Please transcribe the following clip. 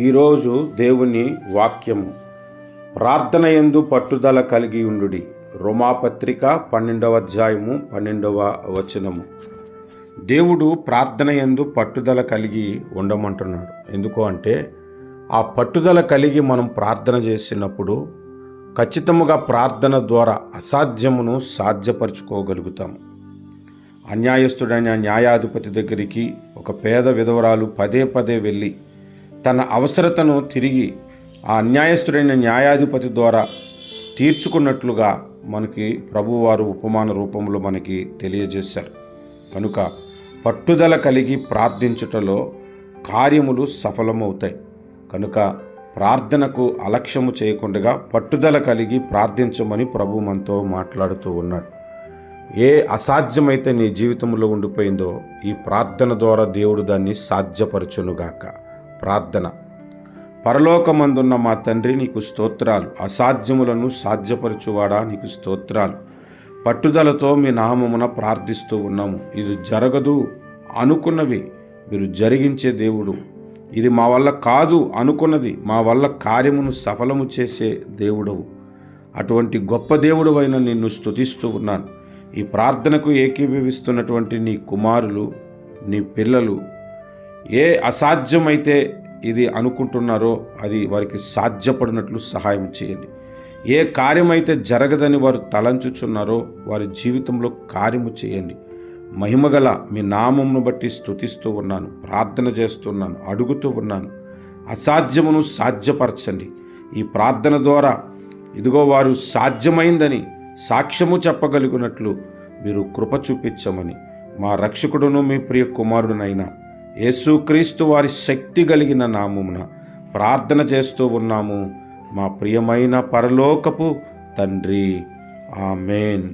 ఈరోజు దేవుని వాక్యము ప్రార్థన యందు పట్టుదల కలిగి ఉండుడి. రోమాపత్రిక 12వ అధ్యాయము 12వ వచనము. దేవుడు ప్రార్థన యందు పట్టుదల కలిగి ఉండమంటున్నాడు. ఎందుకు అంటే ఆ పట్టుదల కలిగి మనం ప్రార్థన చేసినప్పుడు ఖచ్చితముగా ప్రార్థన ద్వారా అసాధ్యమును సాధ్యపరచుకోగలుగుతాము. అన్యాయస్తుడైన న్యాయాధిపతి దగ్గరికి ఒక పేద విధవరాలు పదే పదే వెళ్ళి తన అవసరతను తిరిగి ఆ అన్యాయస్తుడైన న్యాయాధిపతి ద్వారా తీర్చుకున్నట్లుగా మనకి ప్రభువారు ఉపమాన రూపంలో మనకి తెలియజేశారు. కనుక పట్టుదల కలిగి ప్రార్థించుటలో కార్యములు సఫలమవుతాయి. కనుక ప్రార్థనకు అలక్ష్యము చేయకుండా పట్టుదల కలిగి ప్రార్థించమని ప్రభు మనతో మాట్లాడుతూ ఉన్నాడు. ఏ అసాధ్యమైతే నీ జీవితంలో ఉండిపోయిందో ఈ ప్రార్థన ద్వారా దేవుడు దాన్ని సాధ్యపరచునుగాక. ప్రార్థన. పరలోకమందున్న మా తండ్రి, నీకు స్తోత్రాలు. అసాధ్యములను సాధ్యపరచువాడా, నీకు స్తోత్రాలు. పట్టుదలతో మీ నామమున ప్రార్థిస్తూ ఉన్నాము. ఇది జరగదు అనుకున్నవి మీరు జరిగించే దేవుడు. ఇది మా వల్ల కాదు అనుకున్నది మా వల్ల కార్యమును సఫలము చేసే దేవుడవు. అటువంటి గొప్ప దేవుడు అయిన నిన్ను స్తుతిస్తూ ఉన్నాను. ఈ ప్రార్థనకు ఏకీభవిస్తున్నటువంటి నీ కుమారులు, నీ పిల్లలు ఏ అసాధ్యమైతే ఇది అనుకుంటున్నారో అది వారికి సాధ్యపడినట్లు సహాయం చేయండి. ఏ కార్యమైతే జరగదని వారు తలంచుచున్నారో వారి జీవితంలో కార్యము చేయండి. మహిమగల మీ నామమును బట్టి స్తుతిస్తూ ఉన్నాను, ప్రార్థన చేస్తున్నాను, అడుగుతూ ఉన్నాను. అసాధ్యమును సాధ్యపరచండి. ఈ ప్రార్థన ద్వారా ఇదిగో వారు సాధ్యమైందని సాక్ష్యము చెప్పగలిగినట్లు మీరు కృప చూపించమని మా రక్షకుడును మీ ప్రియ కుమారుడునైన యేసుక్రీస్తు వారి శక్తి కలిగిన నామమున ప్రార్థన చేస్తూ ఉన్నాము మా ప్రియమైన పరలోకపు తండ్రి. ఆమేన్.